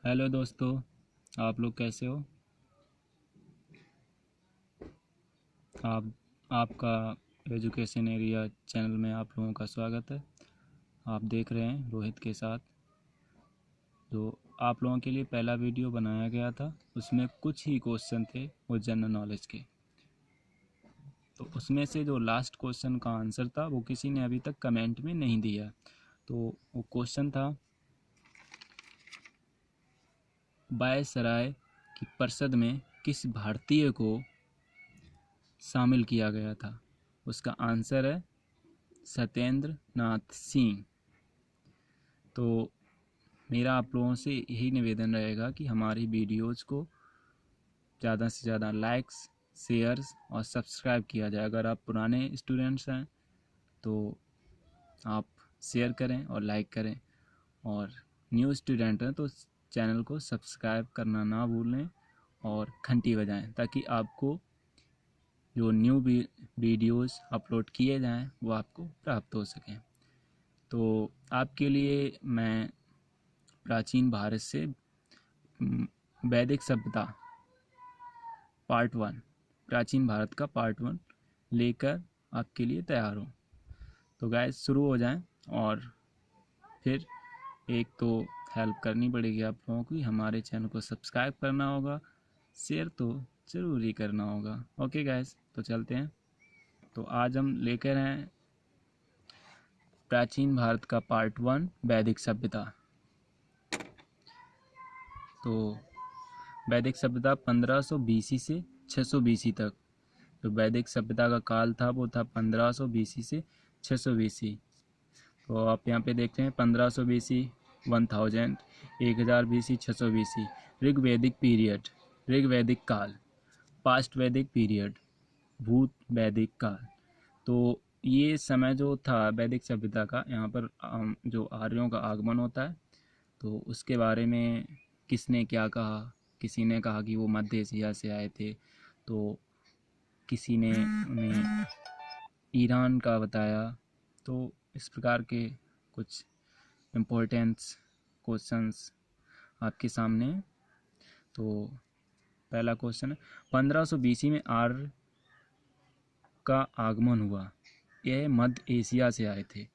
Hello दोस्तों, आप लोग कैसे हो। आप आपका एजुकेशन एरिया चैनल में आप लोगों का स्वागत है। आप देख रहे हैं रोहित के साथ। जो आप लोगों के लिए पहला वीडियो बनाया गया था उसमें कुछ ही क्वेश्चन थे वो जनरल नॉलेज के। तो उसमें से जो लास्ट क्वेश्चन का आंसर था वो किसी ने अभी तक कमेंट में नहीं दिया। तो वो क्वेश्चन था, वायसराय की परिषद में किस भारतीय को शामिल किया गया था। उसका आंसर है सत्येंद्र नाथ सिंह। तो मेरा आप लोगों से यही निवेदन रहेगा कि हमारी वीडियोज़ को ज़्यादा से ज़्यादा लाइक्स, शेयर्स और सब्सक्राइब किया जाए। अगर आप पुराने स्टूडेंट्स हैं तो आप शेयर करें और लाइक करें, और न्यू स्टूडेंट हैं तो चैनल को सब्सक्राइब करना ना भूलें और घंटी बजाएं, ताकि आपको जो न्यू वीडियोज़ अपलोड किए जाएं वो आपको प्राप्त हो सकें। तो आपके लिए मैं प्राचीन भारत से वैदिक सभ्यता पार्ट 1, प्राचीन भारत का पार्ट 1 लेकर आपके लिए तैयार हूँ। तो गाइस शुरू हो जाएं, और फिर एक तो हेल्प करनी पड़ेगी आप लोगों की, हमारे चैनल को सब्सक्राइब करना होगा, शेयर तो ज़रूर ही करना होगा। ओके गाइस, तो चलते हैं। तो आज हम लेकर हैं प्राचीन भारत का पार्ट 1 वैदिक सभ्यता। तो वैदिक सभ्यता 1500 BC से 600 BC तक। जो वैदिक सभ्यता का काल था वो था 1500 BC से 600 BC। तो आप यहाँ पे देखते हैं 1500 BC 1000, 1000 BC 600 BC। ऋग्वैदिक पीरियड, ऋग्वैदिक काल, पास्ट वैदिक पीरियड, भूत वैदिक काल। तो ये समय जो था वैदिक सभ्यता का, यहाँ पर जो आर्यों का आगमन होता है तो उसके बारे में किसने क्या कहा। किसी ने कहा कि वो मध्य एशिया से आए थे, तो किसी ने उन्हें ईरान का बताया। तो इस प्रकार के कुछ इम्पोर्टेंस क्वेश्चंस आपके सामने हैं। तो पहला क्वेश्चन है, 1500 BC में आर्य का आगमन हुआ, यह मध्य एशिया से आए थे।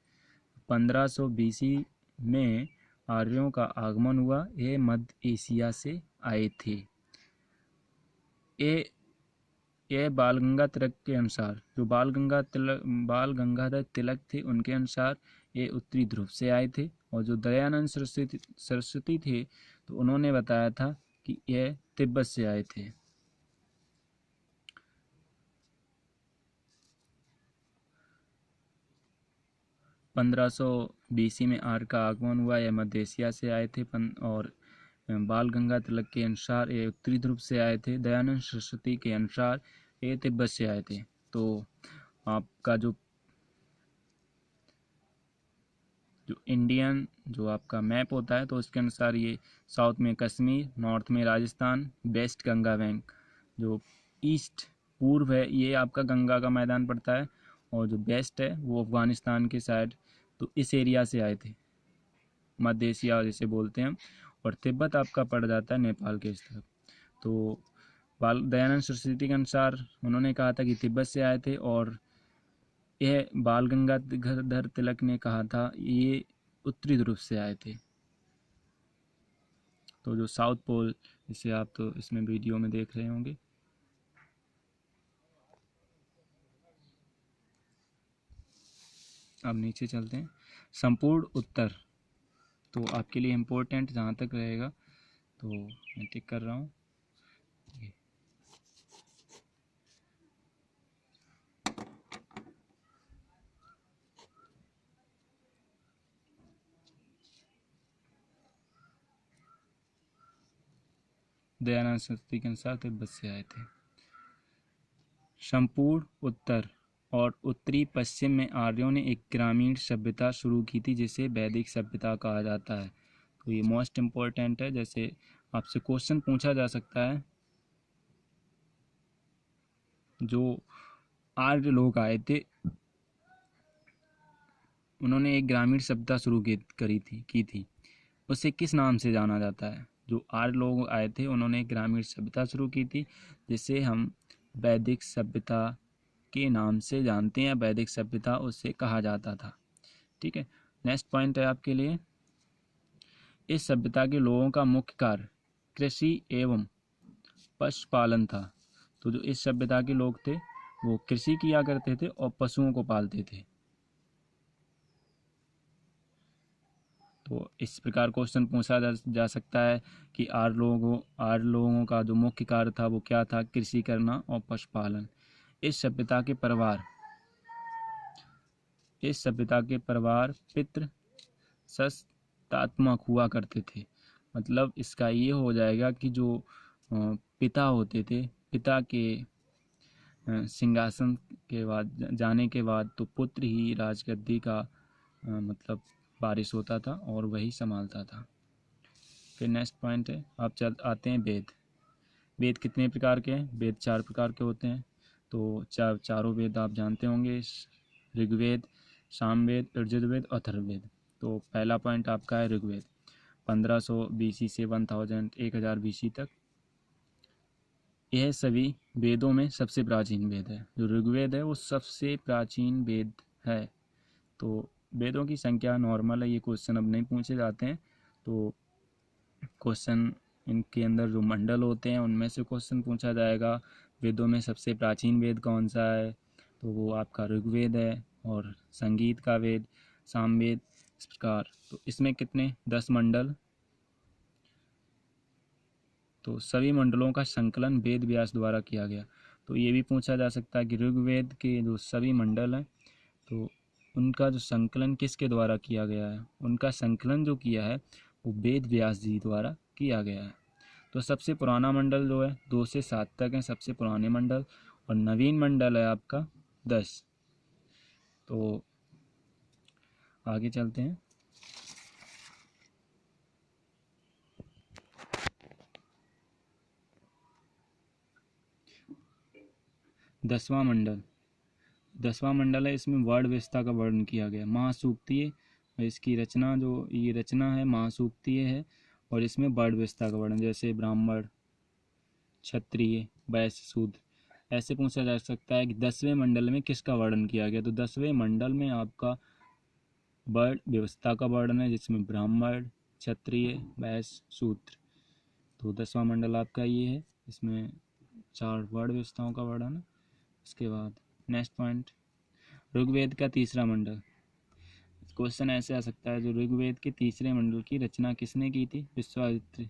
1500 BC में आर्यों का आगमन हुआ, यह मध्य एशिया से आए थे। ये बाल गंगाधर तिलक के अनुसार, जो बाल गंगाधर तिलक थे उनके अनुसार ये उत्तरी ध्रुव से आए थे। और जो दयानंद सरस्वती थे तो उन्होंने बताया था कि यह तिब्बत से आए थे। पंद्रह सौ BC में आर्य का आगमन हुआ, यह मध्य एशिया से आए थे। और बाल गंगाधर तिलक के अनुसार ये उत्तरी ध्रुव से आए थे। दयानंद सरस्वती के अनुसार ये तिब्बत से आए थे। तो आपका जो इंडियन जो आपका मैप होता है तो उसके अनुसार ये साउथ में कश्मीर, नॉर्थ में राजस्थान, वेस्ट गंगा बैंक, जो ईस्ट पूर्व है ये आपका गंगा का मैदान पड़ता है, और जो वेस्ट है वो अफगानिस्तान के साइड। तो इस एरिया से आए थे, मध्य एशिया जिसे बोलते हैं। और तिब्बत आपका पड़ जाता है नेपाल के इस तरफ। तो दयानंद सरस्वती के अनुसार उन्होंने कहा था कि तिब्बत से आए थे, और यह बाल गंगाधर तिलक ने कहा था ये उत्तरी ध्रुव से आए थे। तो जो साउथ पोल, जिसे आप तो इसमें वीडियो में देख रहे होंगे। अब नीचे चलते हैं, संपूर्ण उत्तर। तो आपके लिए इम्पोर्टेंट जहाँ तक रहेगा तो मैं टिक कर रहा हूँ। दयानंद सरस्वती के अनुसार तिब्बत से आए थे। संपूर्ण उत्तर और उत्तरी पश्चिम में आर्यों ने एक ग्रामीण सभ्यता शुरू की थी जिसे वैदिक सभ्यता कहा जाता है। तो ये मोस्ट इम्पोर्टेंट है, जैसे आपसे क्वेश्चन पूछा जा सकता है। जो आर्य लोग आए थे उन्होंने एक ग्रामीण सभ्यता शुरू की थी, उसे किस नाम से जाना जाता है। जो आर्य लोग आए थे उन्होंने ग्रामीण सभ्यता शुरू की थी, जिसे हम वैदिक सभ्यता के नाम से जानते हैं। वैदिक सभ्यता उसे कहा जाता था। ठीक है, नेक्स्ट पॉइंट है आपके लिए, इस सभ्यता के लोगों का मुख्य कार्य कृषि एवं पशुपालन था। तो जो इस सभ्यता के लोग थे वो कृषि किया करते थे और पशुओं को पालते थे। तो इस प्रकार क्वेश्चन पूछा जा सकता है कि आर्य लोगों का जो मुख्य कार्य था वो क्या था, कृषि करना और पशुपालन। इस सभ्यता के परिवार पितृ सत्तात्मक हुआ करते थे। मतलब इसका ये हो जाएगा कि जो पिता होते थे, पिता के सिंहासन के बाद जाने के बाद तो पुत्र ही राजगद्दी का मतलब वारिस होता था और वही संभालता था। फिर नेक्स्ट पॉइंट है, आप आते हैं वेद। वेद कितने प्रकार के हैं? वेद 4 प्रकार के होते हैं। तो चारों वेद आप जानते होंगे, ऋग्वेद, सामवेद, यजुर्वेद, अथर्ववेद। तो पहला पॉइंट आपका है ऋग्वेद, 1500 BC से 1000 BC तक। यह सभी वेदों में सबसे प्राचीन वेद है। जो ऋग्वेद है वो सबसे प्राचीन वेद है। तो वेदों की संख्या नॉर्मल है, ये क्वेश्चन अब नहीं पूछे जाते हैं। तो क्वेश्चन इनके अंदर जो मंडल होते हैं उनमें से क्वेश्चन पूछा जाएगा। वेदों में सबसे प्राचीन वेद कौन सा है? तो वो आपका ऋग्वेद है। और संगीत का वेद सामवेद। इस प्रकार तो इसमें कितने 10 मंडल। तो सभी मंडलों का संकलन वेद व्यास द्वारा किया गया। तो ये भी पूछा जा सकता है कि ऋग्वेद के जो सभी मंडल हैं तो उनका जो संकलन किसके द्वारा किया गया है? उनका संकलन जो किया है वो वेद व्यास जी द्वारा किया गया है। तो सबसे पुराना मंडल जो है 2 से 7 तक है सबसे पुराने मंडल, और नवीन मंडल है आपका 10। तो आगे चलते हैं। 10वां मंडल है, इसमें वर्ड व्यवस्था का वर्णन किया गया। महासूक्तीय, इसकी रचना जो ये रचना है महासूक्तीय है, और इसमें वर्ड व्यवस्था का वर्णन, जैसे ब्राह्मण, क्षत्रिय, वैश्य, शूद्र। ऐसे पूछा जा सकता है कि 10वें मंडल में किसका वर्णन किया गया? तो 10वें मंडल में आपका वर्ड व्यवस्था का वर्णन है, जिसमें ब्राह्मण, क्षत्रिय, वैश्य, शूद्र। तो 10वां मंडल आपका ये है, इसमें 4 वर्ड व्यवस्थाओं का वर्णन है। उसके बाद नेक्स्ट पॉइंट, ऋग्वेद का तीसरा मंडल। क्वेश्चन ऐसे आ सकता है, जो ऋग्वेद के तीसरे मंडल की रचना किसने की थी? विश्वामित्र